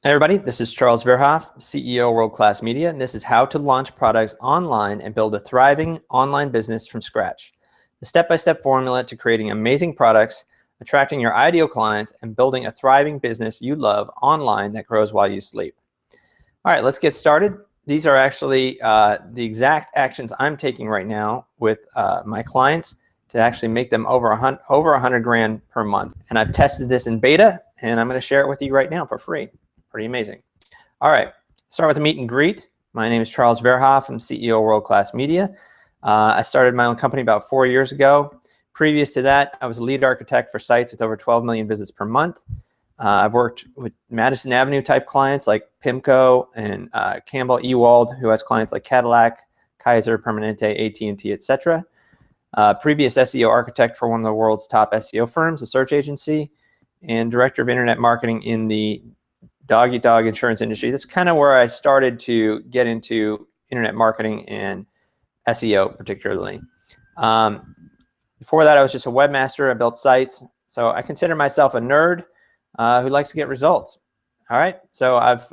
Hey everybody, this is Charles Verhoff, CEO of World Class Media, and this is how to launch products online and build a thriving online business from scratch. The step-by-step formula to creating amazing products, attracting your ideal clients, and building a thriving business you love online that grows while you sleep. All right, let's get started. These are actually the exact actions I'm taking right now with my clients to actually make them over 100 grand per month. And I've tested this in beta, and I'm going to share it with you right now for free. Pretty amazing. All right, start with the meet and greet. My name is Charles Verhoff. I'm CEO of World Class Media. I started my own company about 4 years ago. Previous to that, I was a lead architect for sites with over 12 million visits per month. I've worked with Madison Avenue type clients like PIMCO and Campbell Ewald, who has clients like Cadillac, Kaiser, Permanente, AT&T, etc. Previous SEO architect for one of the world's top SEO firms, a search agency, and director of internet marketing in the dog-eat-dog insurance industry. That's kind of where I started to get into internet marketing and SEO particularly. Before that, I was just a webmaster. I built sites. So I consider myself a nerd who likes to get results. All right. So I've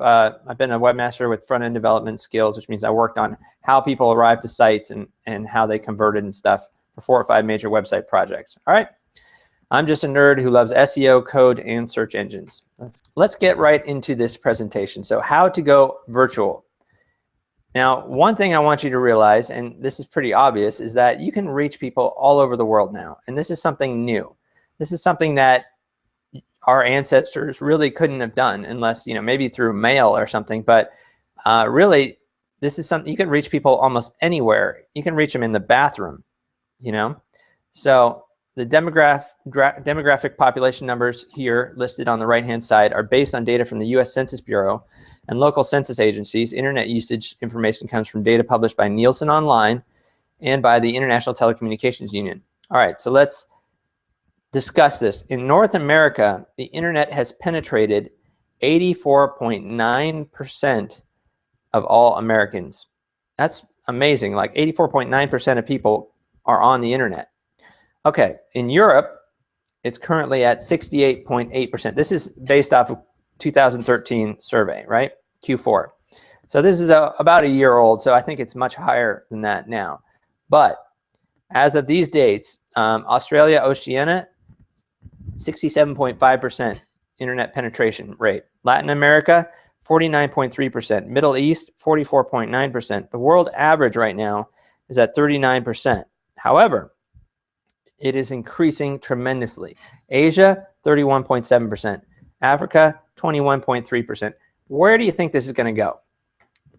been a webmaster with front-end development skills, which means I worked on how people arrived to sites and how they converted and stuff for 4 or 5 major website projects. All right. I'm just a nerd who loves SEO, code, and search engines. Let's get right into this presentation. So how to go virtual. Now, one thing I want you to realize, and this is pretty obvious, is that you can reach people all over the world now. And this is something new. This is something that our ancestors really couldn't have done unless, maybe through mail or something. But really, this is something you can reach people almost anywhere. You can reach them in the bathroom, So the demographic population numbers here listed on the right-hand side are based on data from the U.S. Census Bureau and local census agencies. Internet usage information comes from data published by Nielsen Online and by the International Telecommunications Union. All right, so let's discuss this. In North America, the internet has penetrated 84.9% of all Americans. That's amazing. Like 84.9% of people are on the internet. Okay, in Europe, it's currently at 68.8%. This is based off of 2013 survey, right? Q4. So this is about a year old, so I think it's much higher than that now. But as of these dates, Australia, Oceania, 67.5% internet penetration rate. Latin America, 49.3%. Middle East, 44.9%. The world average right now is at 39%. However, it is increasing tremendously. Asia, 31.7%. Africa, 21.3%. Where do you think this is going to go?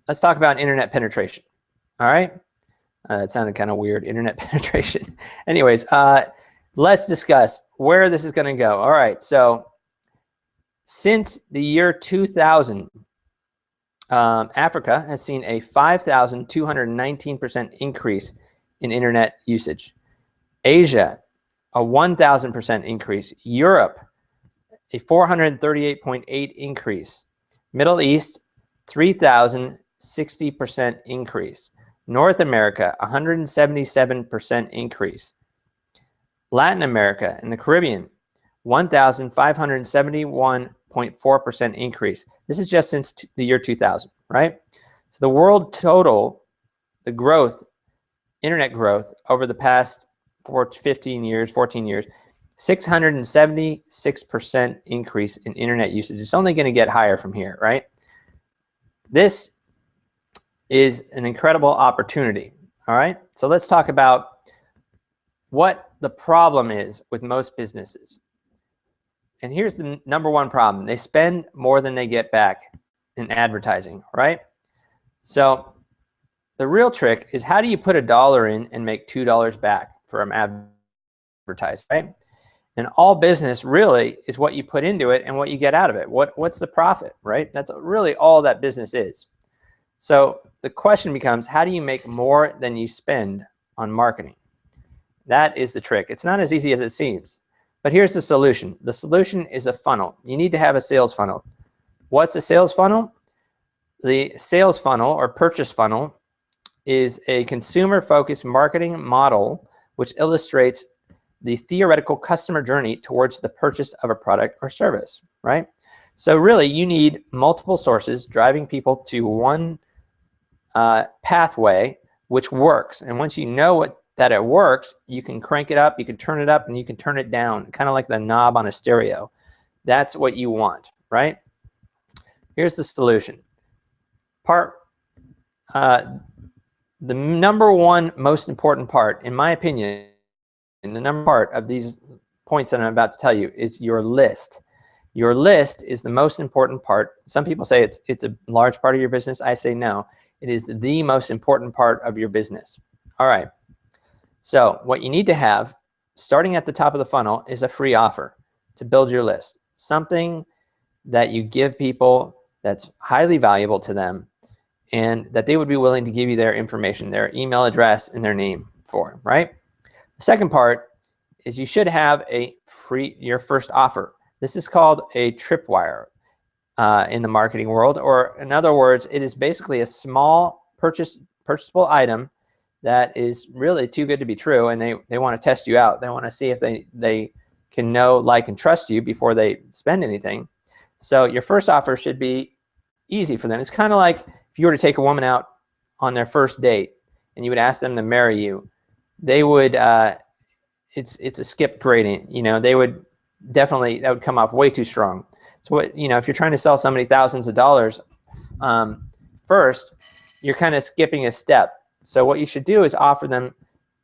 Let's talk about internet penetration. All right? That sounded kind of weird, internet penetration. Anyways, let's discuss where this is going to go. All right, so since the year 2000, Africa has seen a 5,219% increase in internet usage. Asia, a 1,000% increase. Europe, a 438.8 increase. Middle East, 3,060% increase. North America, 177% increase. Latin America and the Caribbean, 1,571.4% increase. This is just since the year 2000, right? So the world total, the growth, internet growth over the past 14 years, 676% increase in internet usage. It's only going to get higher from here, right? This is an incredible opportunity, all right? So let's talk about what the problem is with most businesses. And here's the number one problem. They spend more than they get back in advertising, right? So the real trick is, how do you put $1 in and make $2 back from advertising, right? And all business really is what you put into it and what you get out of it. What's the profit, right? That's really all that business is. So the question becomes, how do you make more than you spend on marketing? That is the trick. It's not as easy as it seems. But here's the solution. The solution is a funnel. You need to have a sales funnel. What's a sales funnel? The sales funnel or purchase funnel is a consumer-focused marketing model which illustrates the theoretical customer journey towards the purchase of a product or service, right? So really, you need multiple sources driving people to one pathway which works. And once you know that it works, you can crank it up, you can turn it up, and you can turn it down, kind of like the knob on a stereo. That's what you want, right? Here's the solution. The number one most important part, in my opinion, and the number part of these points that I'm about to tell you is your list. Your list is the most important part. Some people say it's a large part of your business. I say no. It is the most important part of your business. All right. So what you need to have, starting at the top of the funnel, is a free offer to build your list. Something that you give people that's highly valuable to them and that they would be willing to give you their information, their email address and their name for, right? The second part is you should have your first offer. This is called a tripwire in the marketing world, or in other words, it is basically a small purchasable item that is really too good to be true, and they want to test you out. They want to see if they can know, like, and trust you before they spend anything. So your first offer should be easy for them. It's kind of like if you were to take a woman out on their first date and you would ask them to marry you, they would, it's a skip gradient, you know, they would definitely, that would come off way too strong. So what, you know, if you're trying to sell somebody thousands of dollars first, you're kind of skipping a step. So what you should do is offer them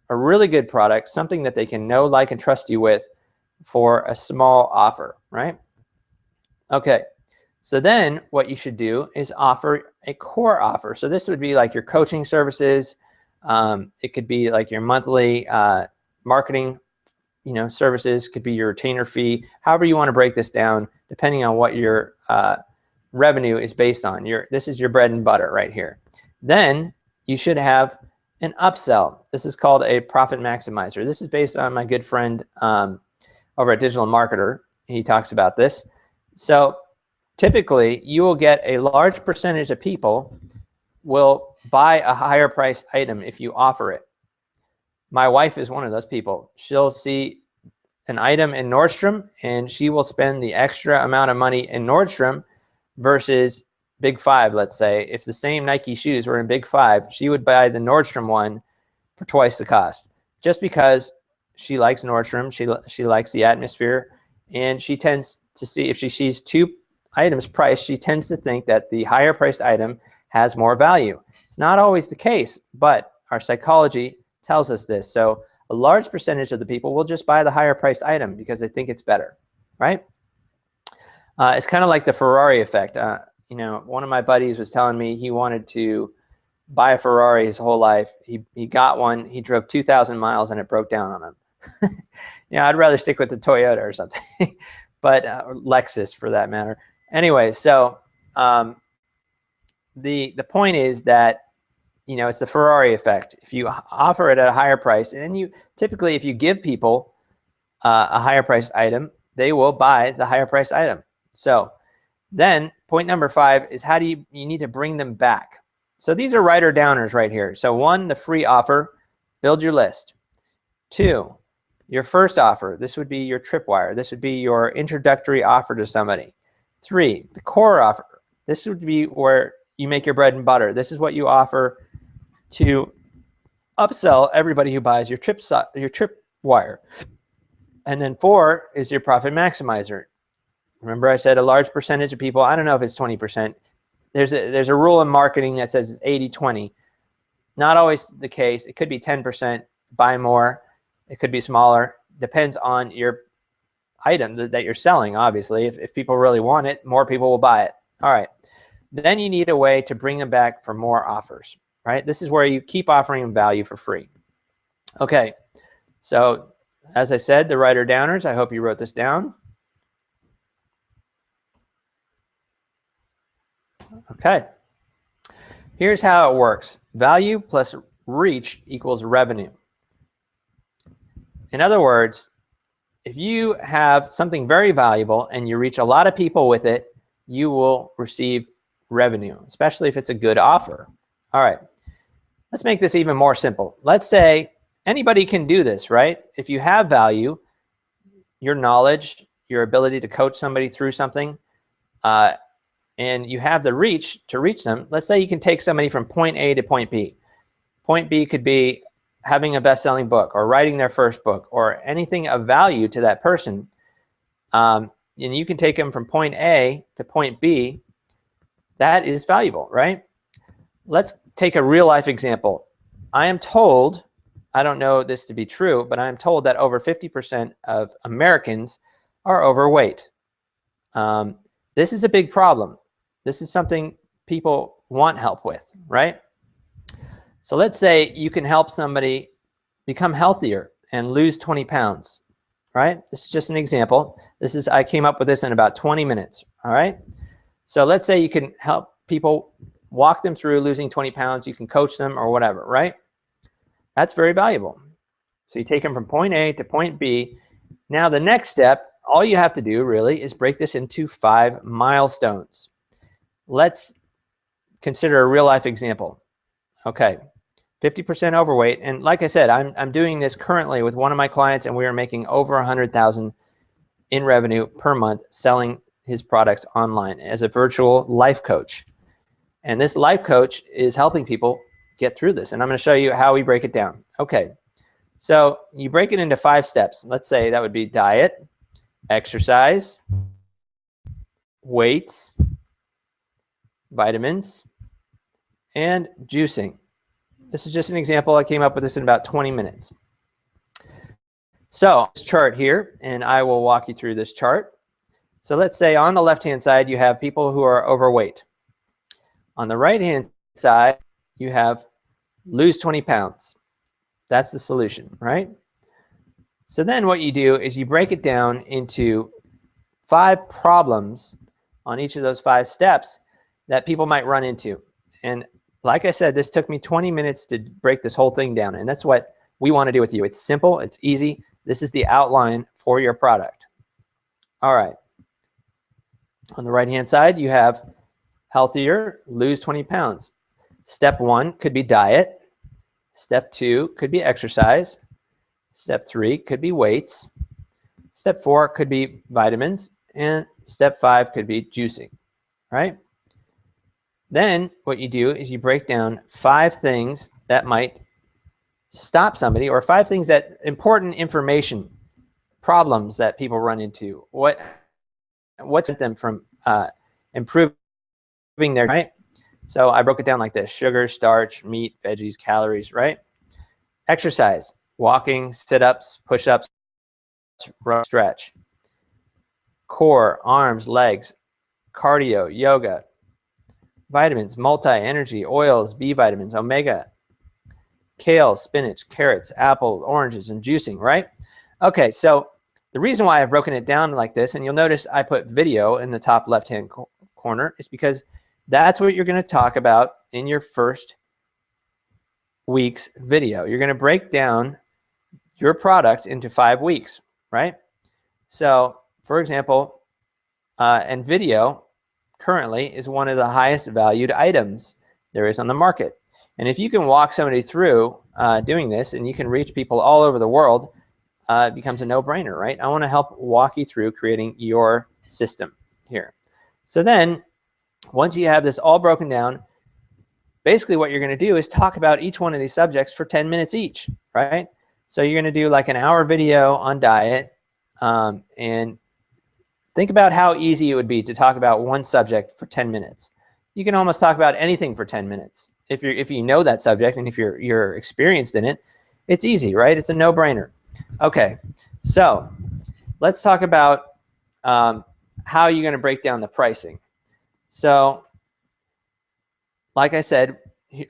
a really good product, something that they can know, like, and trust you with for a small offer, right? Okay. So then what you should do is offer a core offer. So this would be like your coaching services. It could be like your monthly marketing, you know, services, could be your retainer fee, however you want to break this down, depending on what your revenue is based on. This is your bread and butter right here. Then you should have an upsell. This is called a profit maximizer. This is based on my good friend over at Digital Marketer. He talks about this. So typically, you will get a large percentage of people will buy a higher priced item if you offer it. My wife is one of those people. She'll see an item in Nordstrom and she will spend the extra amount of money in Nordstrom versus Big Five, let's say. If the same Nike shoes were in Big Five, she would buy the Nordstrom one for twice the cost, just because she likes Nordstrom, she likes the atmosphere, and she tends to see, if she sees two items priced, she tends to think that the higher priced item has more value. It's not always the case, but our psychology tells us this. So a large percentage of the people will just buy the higher priced item because they think it's better, right? It's kind of like the Ferrari effect. You know, one of my buddies was telling me he wanted to buy a Ferrari his whole life. He got one, he drove 2,000 miles and it broke down on him. You know, I'd rather stick with the Toyota or something, but Lexus for that matter. Anyway, so the point is that, you know, it's the Ferrari effect. If you offer it at a higher price, and you typically, if you give people a higher priced item, they will buy the higher priced item. So then point number 5 is how do you need to bring them back. So these are writer downers right here. So 1, the free offer, build your list. 2, your first offer. This would be your tripwire. This would be your introductory offer to somebody. 3, the core offer. This would be where you make your bread and butter. This is what you offer to upsell everybody who buys your tripwire. And then 4 is your profit maximizer. Remember I said a large percentage of people, I don't know if it's 20%. There's a rule in marketing that says 80-20. Not always the case. It could be 10%, buy more. It could be smaller. Depends on your item that you're selling, obviously. If people really want it, more people will buy it. All right. Then you need a way to bring them back for more offers, right? This is where you keep offering them value for free. Okay. So as I said, the writer downers, I hope you wrote this down. Okay. Here's how it works. Value plus reach equals revenue. In other words, if you have something very valuable and you reach a lot of people with it, you will receive revenue, especially if it's a good offer. All right. Let's make this even more simple. Let's say anybody can do this, right? If you have value, your knowledge, your ability to coach somebody through something, and you have the reach to reach them, let's say you can take somebody from point A to point B. Point B could be having a best-selling book or writing their first book or anything of value to that person. And you can take them from point A to point B. That is valuable, right? Let's take a real-life example. I am told, I don't know this to be true, but I am told that over 50% of Americans are overweight. This is a big problem. This is something people want help with, right? So let's say you can help somebody become healthier and lose 20 pounds, right? This is just an example. I came up with this in about 20 minutes, all right? So let's say you can help people, walk them through losing 20 pounds. You can coach them or whatever, right? That's very valuable. So you take them from point A to point B. Now the next step, all you have to do really is break this into 5 milestones. Let's consider a real life example. Okay, 50% overweight. And like I said, I'm doing this currently with one of my clients, and we are making over 100,000 in revenue per month selling his products online as a virtual life coach. And this life coach is helping people get through this. And I'm going to show you how we break it down. Okay, so you break it into 5 steps. Let's say that would be diet, exercise, weights, vitamins, and juicing. This is just an example. I came up with this in about 20 minutes. So this chart here, and I will walk you through this chart. So let's say on the left-hand side, you have people who are overweight. On the right-hand side, you have lose 20 pounds. That's the solution, right? So then what you do is you break it down into 5 problems on each of those 5 steps that people might run into. And like I said, this took me 20 minutes to break this whole thing down. And that's what we want to do with you. It's simple. It's easy. This is the outline for your product. All right. On the right-hand side, you have healthier, lose 20 pounds. Step 1 could be diet. Step 2 could be exercise. Step 3 could be weights. Step 4 could be vitamins. And step 5 could be juicing, right? Then what you do is you break down 5 things that might stop somebody, or 5 things that important information, problems that people run into. What's them from improving their, right? So I broke it down like this: sugar, starch, meat, veggies, calories, right? Exercise, walking, sit-ups, push-ups, stretch. Core, arms, legs, cardio, yoga. Vitamins, multi-energy, oils, B vitamins, omega, kale, spinach, carrots, apple, oranges, and juicing, right? Okay, so the reason why I've broken it down like this, and you'll notice I put video in the top left-hand corner, is because that's what you're going to talk about in your first week's video. You're going to break down your product into 5 weeks, right? So, for example, and video currently is one of the highest valued items there is on the market. And if you can walk somebody through doing this, and you can reach people all over the world, it becomes a no-brainer, right? I want to help walk you through creating your system here. So then, once you have this all broken down, basically what you're going to do is talk about each one of these subjects for 10 minutes each, right? So you're going to do like an hour video on diet, and think about how easy it would be to talk about one subject for 10 minutes. You can almost talk about anything for 10 minutes. If you know that subject, and if you're experienced in it, it's easy, right? It's a no-brainer. Okay, so let's talk about how you're going to break down the pricing. So like I said,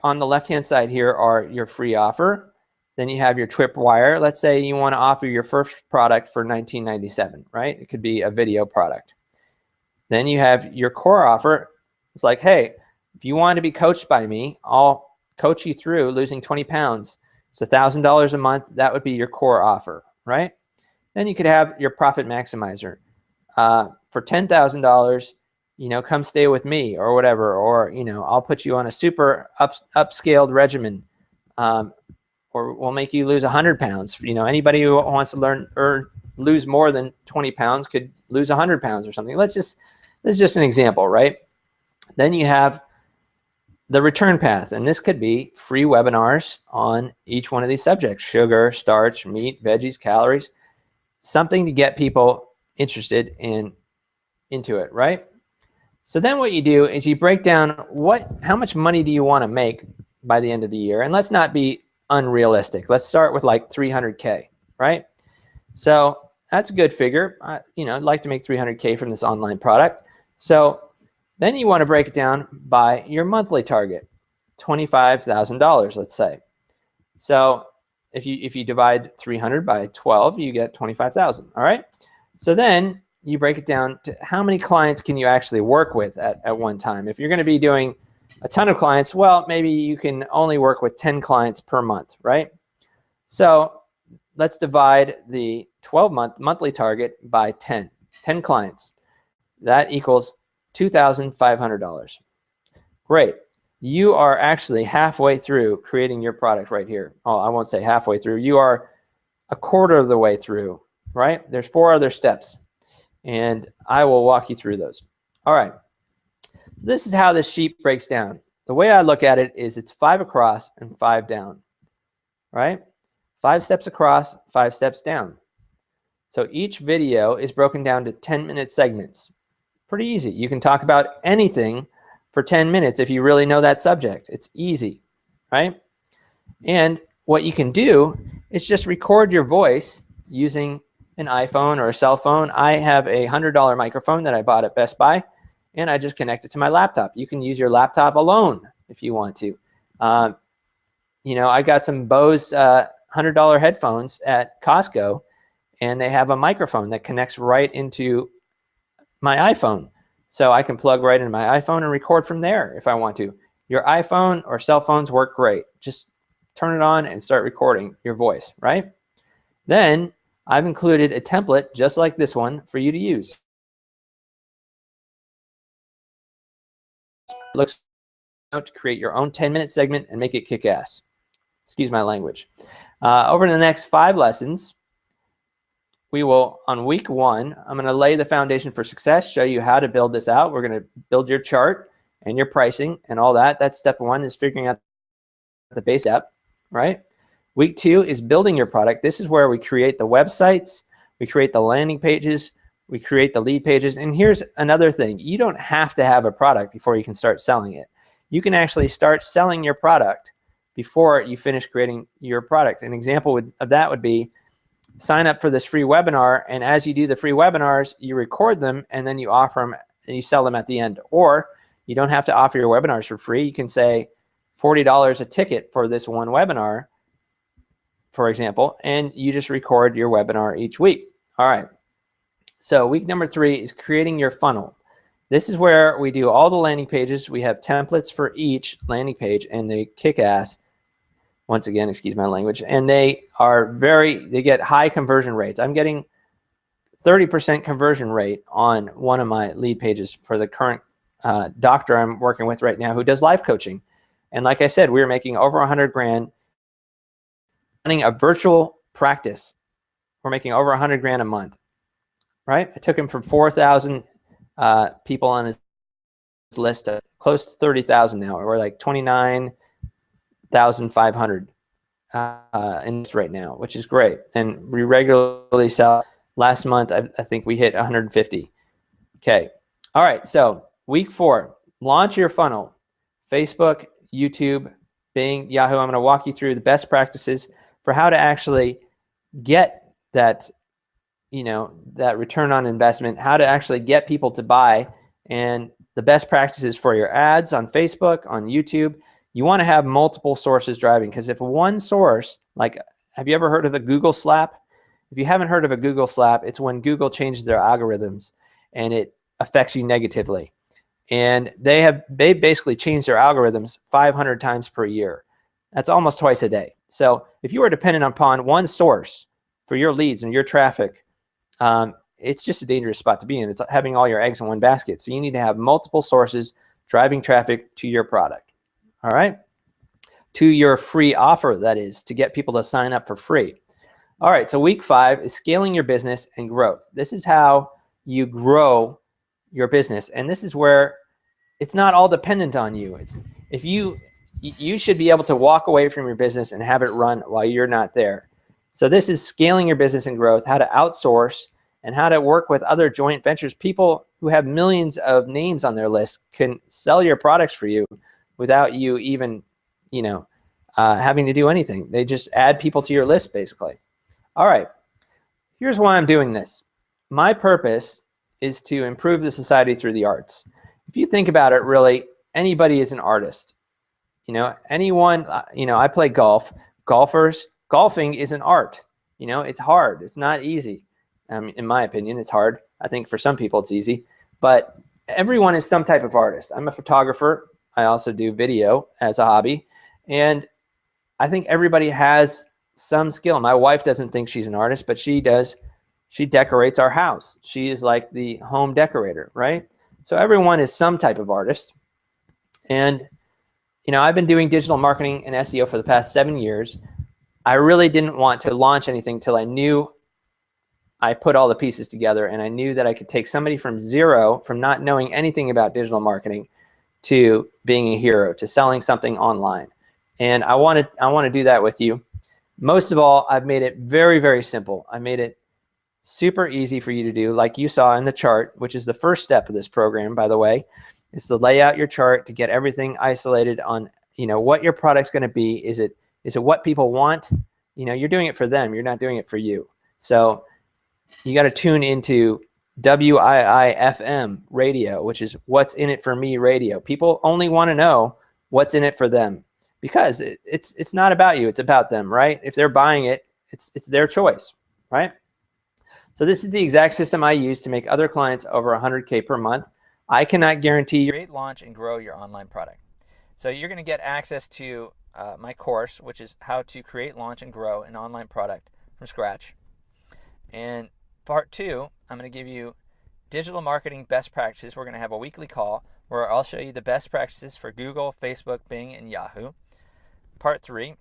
on the left-hand side here are your free offer. Then you have your tripwire. Let's say you want to offer your first product for $19.97, right? It could be a video product. Then you have your core offer. It's like, hey, if you want to be coached by me, I'll coach you through losing 20 pounds. It's $1,000 a month. That would be your core offer, right? Then you could have your profit maximizer. For $10,000, come stay with me or whatever, or, I'll put you on a super upscaled regimen. Or we'll make you lose 100 pounds. Anybody who wants to learn or lose more than 20 pounds could lose 100 pounds or something. Let's This is just an example, right? Then you have the return path, and this could be free webinars on each one of these subjects: sugar, starch, meat, veggies, calories, something to get people interested into it, right? So then what you do is you break down how much money do you want to make by the end of the year? And let's not be unrealistic. Let's start with like 300K, right? So that's a good figure. I'd like to make 300K from this online product. So then you want to break it down by your monthly target, $25,000, let's say. So if you divide 300 by 12, you get 25,000. All right. So then you break it down to how many clients can you actually work with at one time. If you're going to be doing a ton of clients, well, maybe you can only work with 10 clients per month, right? So let's divide the 12-month monthly target by 10 clients. That equals $2,500. Great. You are actually halfway through creating your product right here. Oh, I won't say halfway through. You are a quarter of the way through, right? There's 4 other steps, and I will walk you through those. All right. So this is how this sheet breaks down. The way I look at it is it's 5 across and 5 down, right? 5 steps across, 5 steps down. So each video is broken down to 10-minute segments. Pretty easy. You can talk about anything for 10 minutes if you really know that subject. It's easy, right? And what you can do is just record your voice using an iPhone or a cell phone. I have a $100 microphone that I bought at Best Buy, and I just connect it to my laptop. You can use your laptop alone if you want to. I got some Bose $100 headphones at Costco, and they have a microphone that connects right into my iPhone. So I can plug right into my iPhone and record from there if I want to. Your iPhone or cell phones work great. Just turn it on and start recording your voice, right? Then I've included a template just like this one for you to use. It looks to create your own 10-minute segment and make it kick ass. Excuse my language. Over the next 5 lessons, we will, on week 1, I'm going to lay the foundation for success, show you how to build this out. We're going to build your chart and your pricing and all that. That's step 1, is figuring out the base step, right? Week 2 is building your product. This is where we create the websites, we create the landing pages, we create the lead pages. And here's another thing. You don't have to have a product before you can start selling it. You can actually start selling your product before you finish creating your product. An example of that would be sign up for this free webinar, and as you do the free webinars, you record them and then you offer them and you sell them at the end. Or you don't have to offer your webinars for free. You can say $40 a ticket for this one webinar, for example, and you just record your webinar each week. All right. So week number 3 is creating your funnel. This is where we do all the landing pages. We have templates for each landing page, and they kick ass. Once again, excuse my language. And they get high conversion rates. I'm getting 30% conversion rate on one of my lead pages for the current doctor I'm working with right now who does life coaching. And like I said, we were making over 100 grand running a virtual practice. We're making over 100 grand a month, right? I took him from 4,000 people on his list to close to 30,000 now. We're like 29,500 in this right now, which is great. And we regularly sell. Last month, I think we hit 150. Okay. All right. So week 4, launch your funnel. Facebook, YouTube, Bing, Yahoo. I'm going to walk you through the best practices for how to actually get that, that return on investment, how to actually get people to buy, and the best practices for your ads on Facebook, on YouTube. You want to have multiple sources driving, because if one source, like, have you ever heard of the Google slap? If you haven't heard of a Google slap, it's when Google changes their algorithms and it affects you negatively. And they basically changed their algorithms 500 times per year. That's almost twice a day. So if you are dependent upon one source for your leads and your traffic, it's just a dangerous spot to be in. It's having all your eggs in one basket. So you need to have multiple sources driving traffic to your product. All right? To your free offer, that is, to get people to sign up for free. All right, so week 5 is scaling your business and growth. This is how you grow your business. And this is where it's not all dependent on you. It's if you should be able to walk away from your business and have it run while you're not there. So this is scaling your business and growth, how to outsource and how to work with other joint ventures. People who have millions of names on their list can sell your products for you without you even, having to do anything. They just add people to your list, basically. All right, here's why I'm doing this. My purpose is to improve the society through the arts. If you think about it, really, anybody is an artist. Anyone, I play golf. Golfing is an art. It's hard. It's not easy. In my opinion, it's hard. I think for some people it's easy, but everyone is some type of artist. I'm a photographer. I also do video as a hobby. And I think everybody has some skill. My wife doesn't think she's an artist, but she does. She decorates our house. She is like the home decorator, right? So everyone is some type of artist. And, I've been doing digital marketing and SEO for the past 7 years. I really didn't want to launch anything till I knew I put all the pieces together, and I knew that I could take somebody from zero, from not knowing anything about digital marketing, to being a hero, to selling something online. And I want to do that with you. Most of all, I've made it very, very simple. I made it super easy for you to do, like you saw in the chart, which is the first step of this program, by the way, is to lay out your chart to get everything isolated on, what your product's going to be. Is it what people want? You're doing it for them. You're not doing it for you. So you got to tune into WIIFM radio, which is What's in It for Me radio. People only want to know what's in it for them, because it's not about you. It's about them, right? If they're buying it, it's their choice, right? So this is the exact system I use to make other clients over 100K per month. I cannot guarantee you create, launch, and grow your online product. So you're going to get access to my course, which is how to create, launch, and grow an online product from scratch. And part 2, I'm going to give you digital marketing best practices. We're going to have a weekly call where I'll show you the best practices for Google, Facebook, Bing, and Yahoo. Part 3,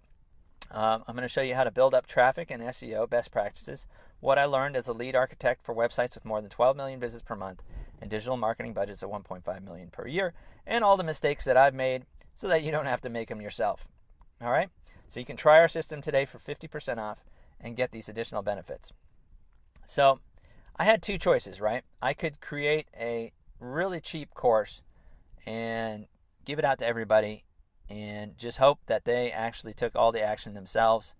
I'm going to show you how to build up traffic and SEO best practices, what I learned as a lead architect for websites with more than 12 million visits per month and digital marketing budgets of 1.5 million per year, and all the mistakes that I've made so that you don't have to make them yourself. All right? So you can try our system today for 50% off and get these additional benefits. So I had 2 choices, right? I could create a really cheap course and give it out to everybody and just hope that they actually took all the action themselves.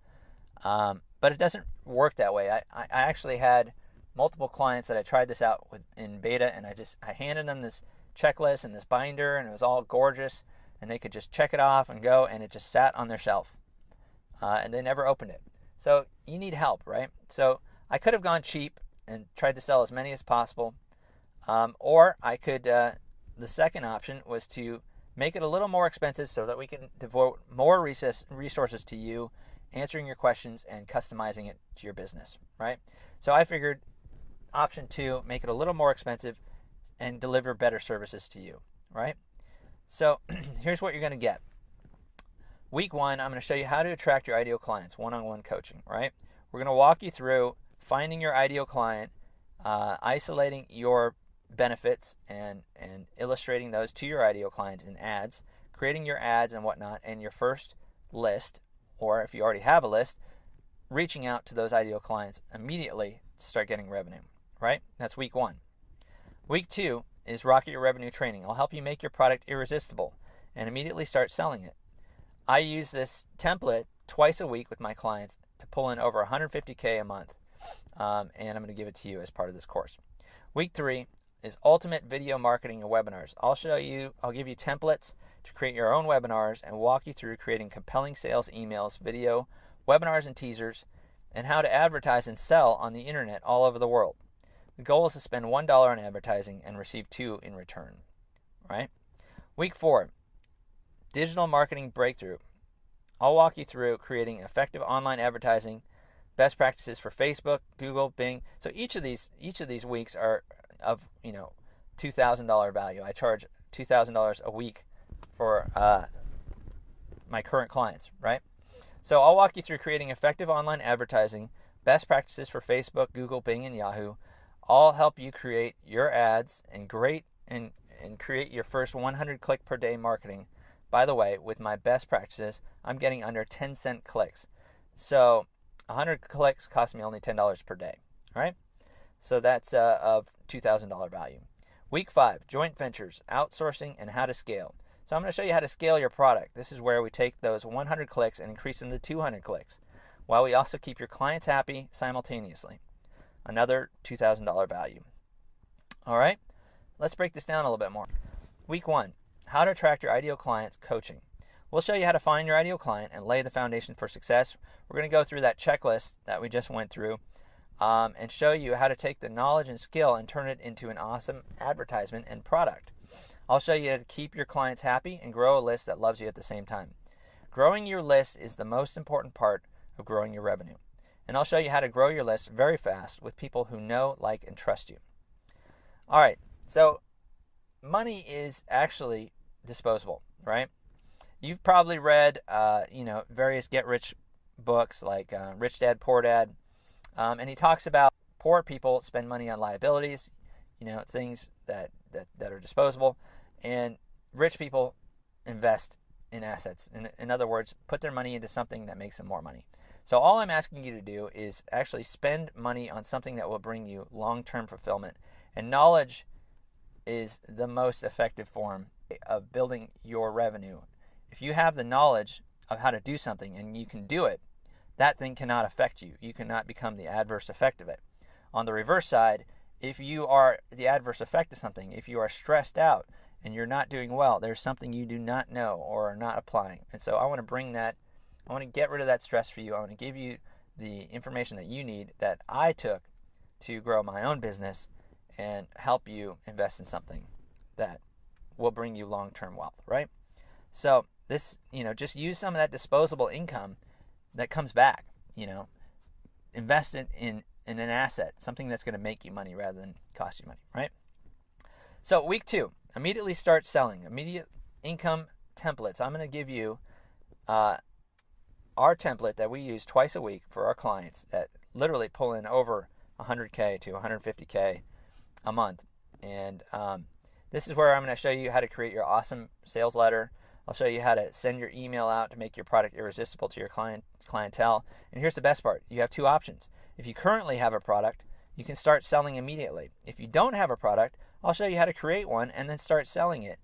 But it doesn't work that way. I actually had multiple clients that I tried this out with in beta, and I handed them this checklist and this binder, and it was all gorgeous, and they could just check it off and go, and it just sat on their shelf, and they never opened it. So you need help, right? So I could have gone cheap and tried to sell as many as possible, or I could, the second option was to make it a little more expensive so that we can devote more resources to you, answering your questions and customizing it to your business, right? So I figured option 2, make it a little more expensive and deliver better services to you, right? So here's what you're going to get. Week 1, I'm going to show you how to attract your ideal clients, one-on-one coaching, right? We're going to walk you through finding your ideal client, isolating your benefits and illustrating those to your ideal client in ads, creating your ads and whatnot, and your first list, or if you already have a list, reaching out to those ideal clients immediately to start getting revenue, right? That's week 1. Week 2 is Rocket Your Revenue training. I'll help you make your product irresistible and immediately start selling it. I use this template twice a week with my clients to pull in over 150K a month, and I'm going to give it to you as part of this course. Week 3 is Ultimate Video Marketing and Webinars. I'll give you templates to create your own webinars and walk you through creating compelling sales emails, video, webinars, and teasers, and how to advertise and sell on the internet all over the world. The goal is to spend $1 on advertising and receive 2 in return, right? Week 4, Digital Marketing Breakthrough. I'll walk you through creating effective online advertising, best practices for Facebook, Google, Bing. So each of these weeks are of $2,000 value. I charge $2,000 a week for my current clients, right? So I'll walk you through creating effective online advertising, best practices for Facebook, Google, Bing, and Yahoo. I'll help you create your ads and create your first 100 click per day marketing. By the way, with my best practices, I'm getting under 10-cent clicks. So 100 clicks cost me only $10 per day. All right. So that's of $2,000 value. Week 5, joint ventures, outsourcing, and how to scale. So I'm going to show you how to scale your product. This is where we take those 100 clicks and increase them to 200 clicks, while we also keep your clients happy simultaneously. Another $2,000 value. All right, let's break this down a little bit more. Week 1, how to attract your ideal clients, coaching. We'll show you how to find your ideal client and lay the foundation for success. We're going to go through that checklist that we just went through and show you how to take the knowledge and skill and turn it into an awesome advertisement and product. I'll show you how to keep your clients happy and grow a list that loves you at the same time. Growing your list is the most important part of growing your revenue. And I'll show you how to grow your list very fast with people who know, like, and trust you. All right, so money is actually disposable, right? You've probably read, various get-rich books like Rich Dad, Poor Dad, and he talks about poor people spend money on liabilities, things that are disposable, and rich people invest in assets. In other words, put their money into something that makes them more money. So all I'm asking you to do is actually spend money on something that will bring you long-term fulfillment. And knowledge is the most effective form of building your revenue. If you have the knowledge of how to do something and you can do it, that thing cannot affect you. You cannot become the adverse effect of it. On the reverse side, if you are the adverse effect of something, if you are stressed out and you're not doing well, there's something you do not know or are not applying. And so I want to get rid of that stress for you. I want to give you the information that you need that I took to grow my own business and help you invest in something that will bring you long-term wealth, right? So this, just use some of that disposable income that comes back, invest it in an asset, something that's going to make you money rather than cost you money, right? So week 2, immediately start selling. Immediate income templates. I'm going to give you our template that we use twice a week for our clients that literally pull in over 100K to 150K a month. And this is where I'm going to show you how to create your awesome sales letter. I'll show you how to send your email out to make your product irresistible to your clientele. And here's the best part. You have 2 options. If you currently have a product, you can start selling immediately. If you don't have a product, I'll show you how to create one and then start selling it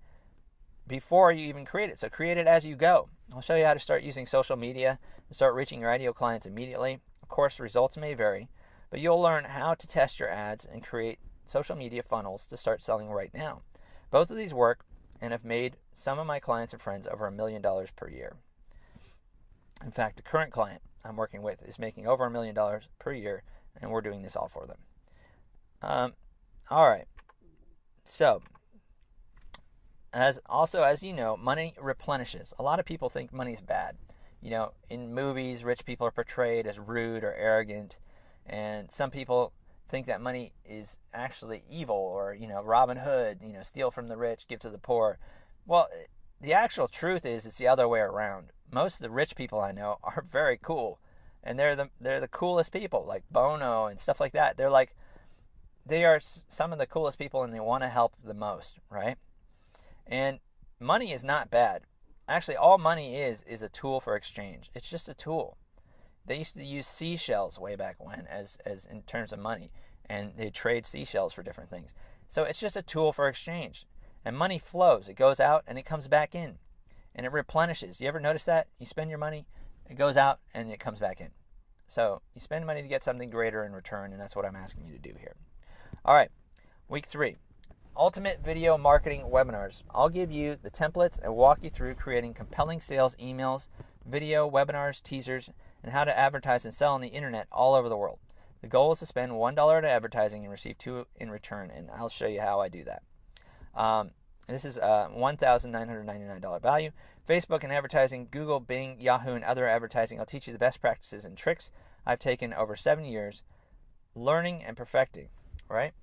before you even create it. So create it as you go. I'll show you how to start using social media and start reaching your ideal clients immediately. Of course, results may vary, but you'll learn how to test your ads and create social media funnels to start selling right now. Both of these work and have made some of my clients and friends over $1 million per year. In fact, the current client I'm working with is making over $1 million per year, and we're doing this all for them. All right. So, as you know, money replenishes. A lot of people think money's bad. In movies, rich people are portrayed as rude or arrogant, and some people think that money is actually evil, or Robin Hood, steal from the rich, give to the poor. Well, the actual truth is it's the other way around. Most of the rich people I know are very cool, and they're the coolest people, like Bono and stuff like that. They are some of the coolest people, and they want to help the most, right? And money is not bad. Actually, all money is a tool for exchange. It's just a tool. They used to use seashells way back when as in terms of money, and they trade seashells for different things. So it's just a tool for exchange. And money flows. It goes out and it comes back in, and it replenishes. You ever notice that? You spend your money, it goes out and it comes back in. So you spend money to get something greater in return, and that's what I'm asking you to do here. All right, week 3, Ultimate Video Marketing Webinars. I'll give you the templates and walk you through creating compelling sales emails, video, webinars, teasers, and how to advertise and sell on the internet all over the world. The goal is to spend $1 on advertising and receive $2 in return, and I'll show you how I do that. This is a $1,999 value. Facebook and advertising, Google, Bing, Yahoo, and other advertising. I'll teach you the best practices and tricks I've taken over 7 years learning and perfecting, right?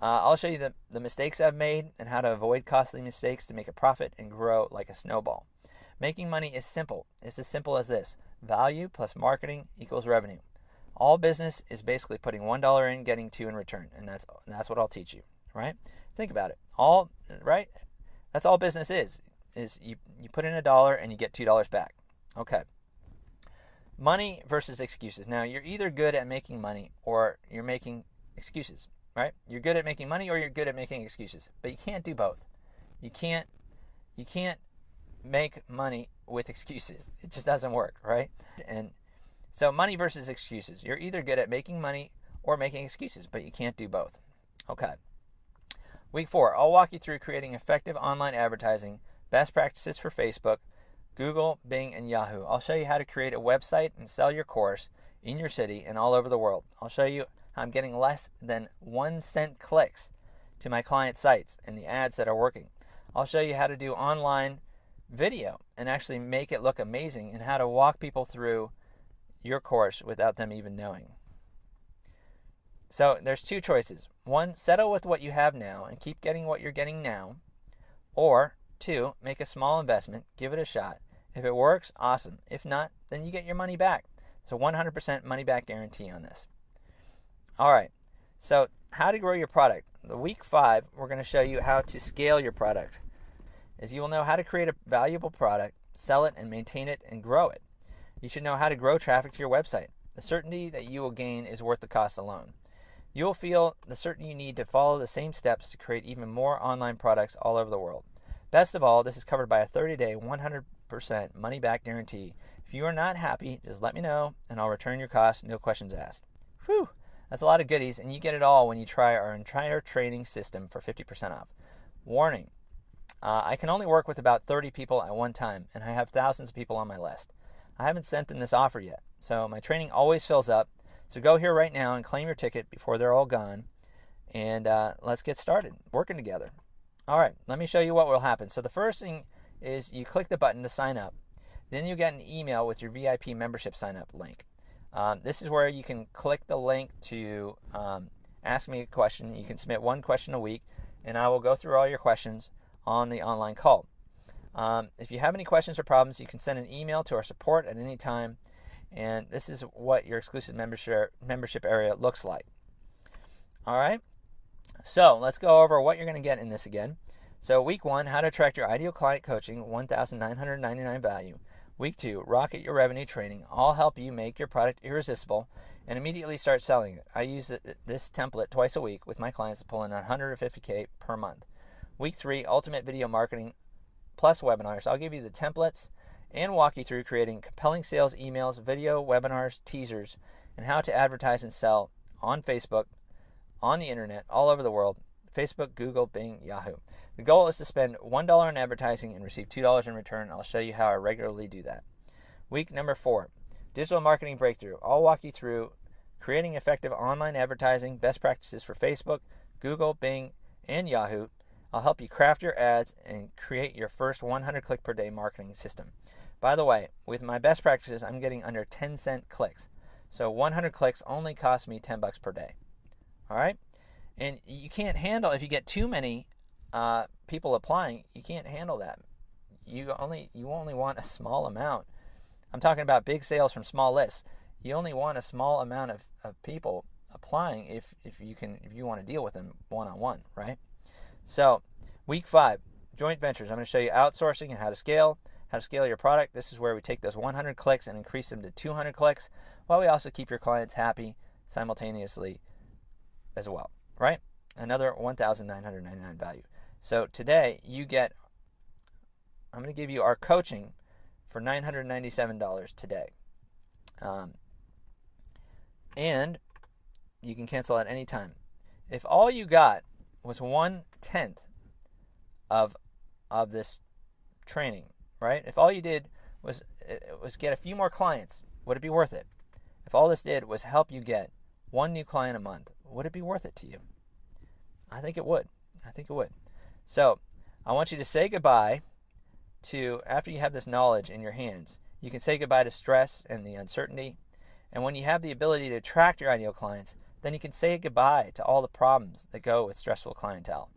I'll show you the mistakes I've made and how to avoid costly mistakes to make a profit and grow like a snowball. Making money is simple. It's as simple as this. Value plus marketing equals revenue. All business is basically putting $1 in, getting 2 in return, and that's what I'll teach you, right? Think about it. Right? That's all business is you put in $1 and you get $2 back. Okay. Money versus excuses. Now, you're either good at making money or you're making excuses, right? You're good at making money or you're good at making excuses, but you can't do both. You can't make money with excuses. It just doesn't work, right? And so money versus excuses. You're either good at making money or making excuses, but you can't do both. Okay. Week 4, I'll walk you through creating effective online advertising, best practices for Facebook, Google, Bing, and Yahoo. I'll show you how to create a website and sell your course in your city and all over the world. I'll show you how I'm getting less than 1 cent clicks to my client sites and the ads that are working. I'll show you how to do online video and actually make it look amazing, and how to walk people through your course without them even knowing. So there's 2 choices. 1, settle with what you have now and keep getting what you're getting now. Or 2, make a small investment, give it a shot. If it works, awesome. If not, then you get your money back. It's a 100% money back guarantee on this. All right, so how to grow your product. The week 5, we're going to show you how to scale your product. As you will know how to create a valuable product, sell it, and maintain it, and grow it. You should know how to grow traffic to your website. The certainty that you will gain is worth the cost alone. You will feel the certainty you need to follow the same steps to create even more online products all over the world. Best of all, this is covered by a 30-day, 100% money-back guarantee. If you are not happy, just let me know, and I'll return your cost, no questions asked. Whew, that's a lot of goodies, and you get it all when you try our entire training system for 50% off. Warning, I can only work with about 30 people at one time, and I have thousands of people on my list. I haven't sent them this offer yet, so my training always fills up. So go here right now and claim your ticket before they're all gone, and let's get started working together. All right, let me show you what will happen. So the first thing is you click the button to sign up. Then you get an email with your VIP membership sign up link. This is where you can click the link to ask me a question. You can submit 1 question a week, and I will go through all your questions on the online call. If you have any questions or problems, you can send an email to our support at any time, and this is what your exclusive membership area looks like. All right, so let's go over what you're going to get in this again. So week 1, how to attract your ideal client coaching, $1,999 value. Week 2, rocket your revenue training. I'll help you make your product irresistible and immediately start selling it. I use this template twice a week with my clients to pull in $150K per month. Week 3, ultimate video marketing plus webinars. I'll give you the templates and walk you through creating compelling sales emails, video, webinars, teasers, and how to advertise and sell on Facebook, on the internet, all over the world. Facebook, Google, Bing, Yahoo. The goal is to spend $1 in advertising and receive $2 in return. I'll show you how I regularly do that. Week number 4, digital marketing breakthrough. I'll walk you through creating effective online advertising, best practices for Facebook, Google, Bing, and Yahoo. I'll help you craft your ads and create your first 100 click per day marketing system. By the way, with my best practices, I'm getting under 10-cent clicks. So 100 clicks only cost me $10 per day. All right? And you can't handle, if you get too many people applying, you can't handle that. You only want a small amount. I'm talking about big sales from small lists. You only want a small amount of people applying if you want to deal with them one-on-one, right? So week 5, joint ventures. I'm going to show you outsourcing and how to scale your product. This is where we take those 100 clicks and increase them to 200 clicks, while we also keep your clients happy simultaneously as well, right? Another $1,999 value. So today I'm going to give you our coaching for $997 today. And you can cancel at any time. If all you got was 1/10 of this training, right? If all you did was get a few more clients, would it be worth it? If all this did was help you get 1 new client a month, would it be worth it to you? I think it would. So I want you to say goodbye to, after you have this knowledge in your hands, you can say goodbye to stress and the uncertainty. And when you have the ability to attract your ideal clients, then you can say goodbye to all the problems that go with stressful clientele.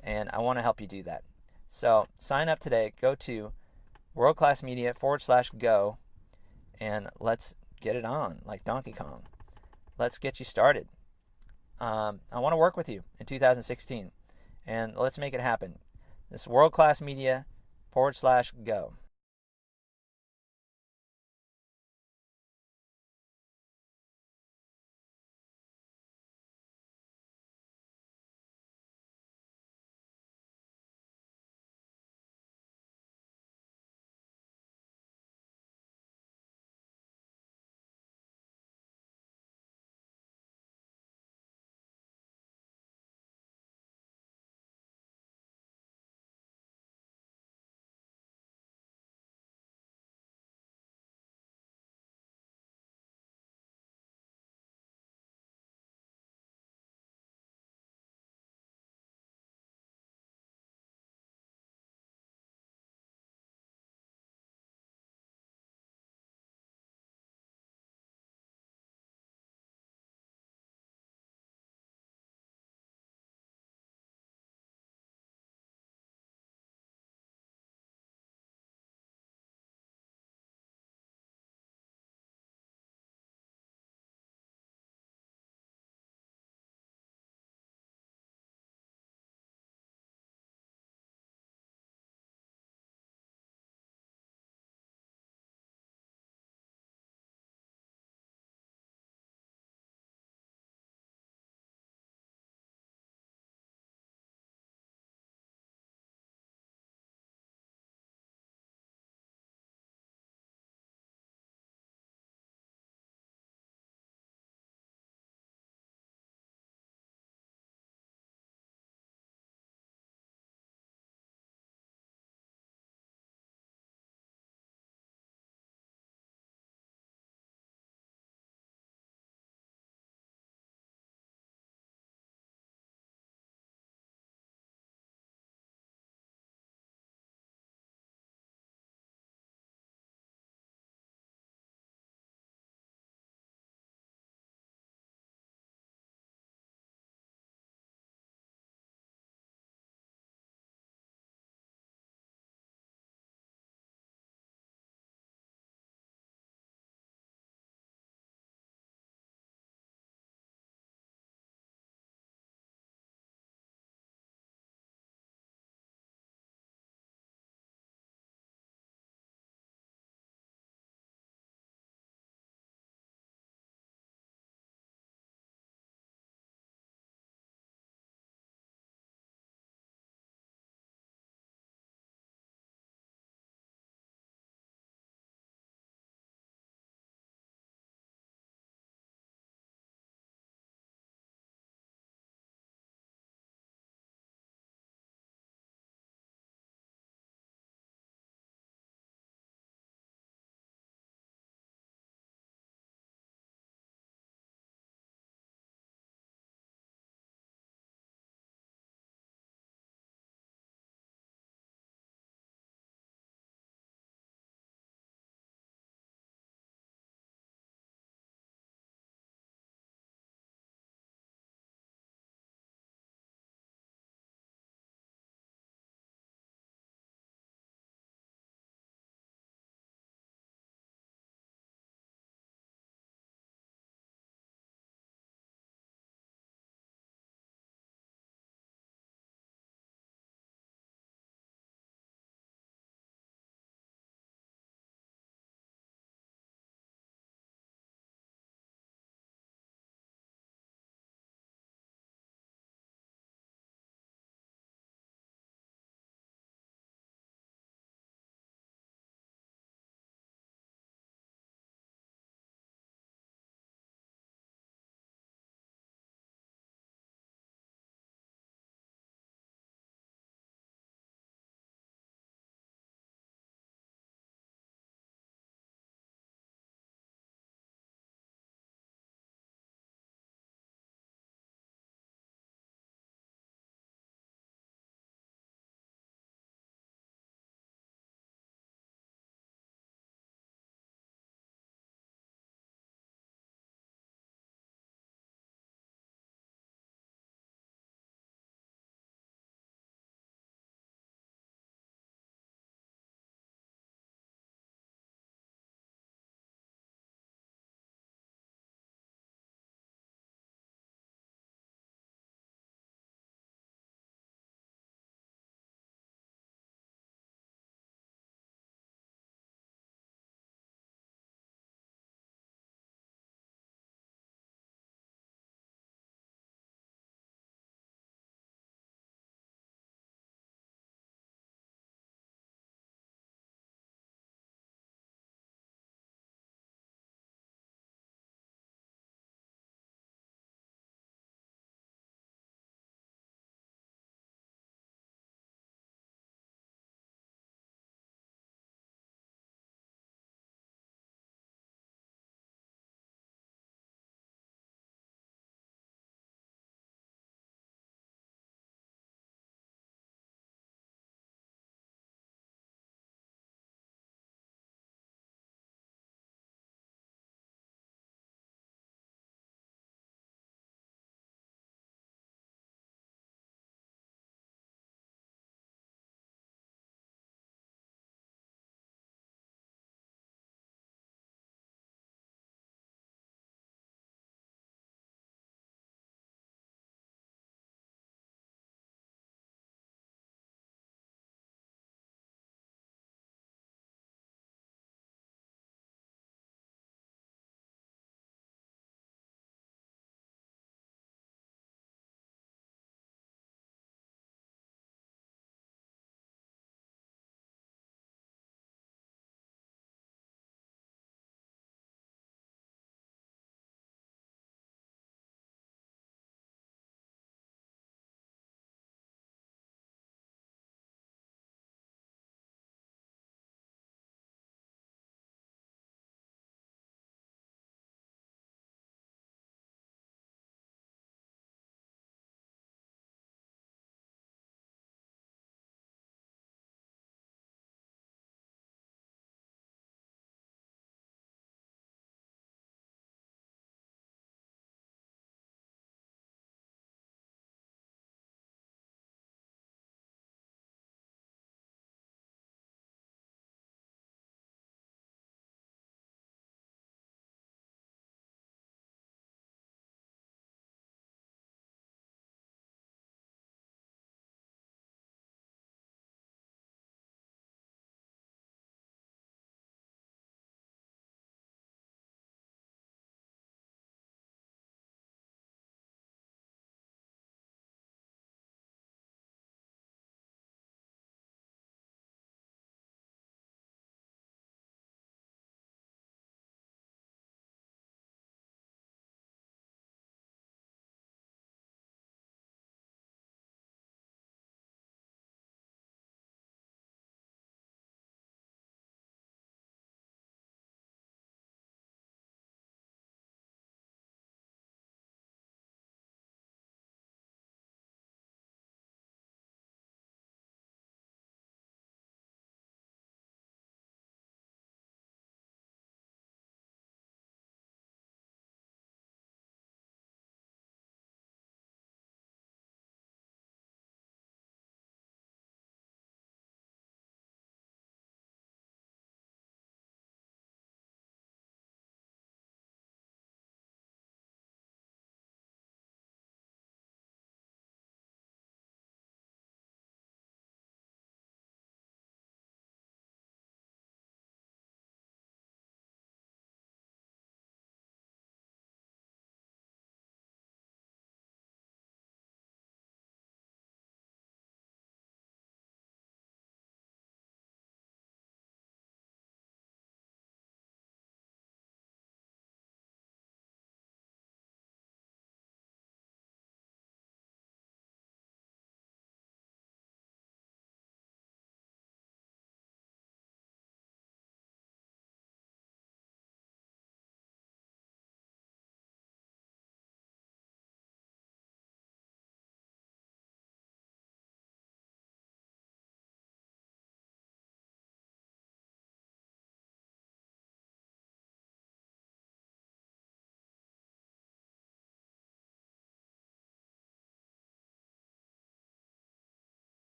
And I want to help you do that. So sign up today. Go to worldclassmedia.com/go, and let's get it on like Donkey Kong. let's get you started. I want to work with you in 2016, and let's make it happen. This world-class media /go.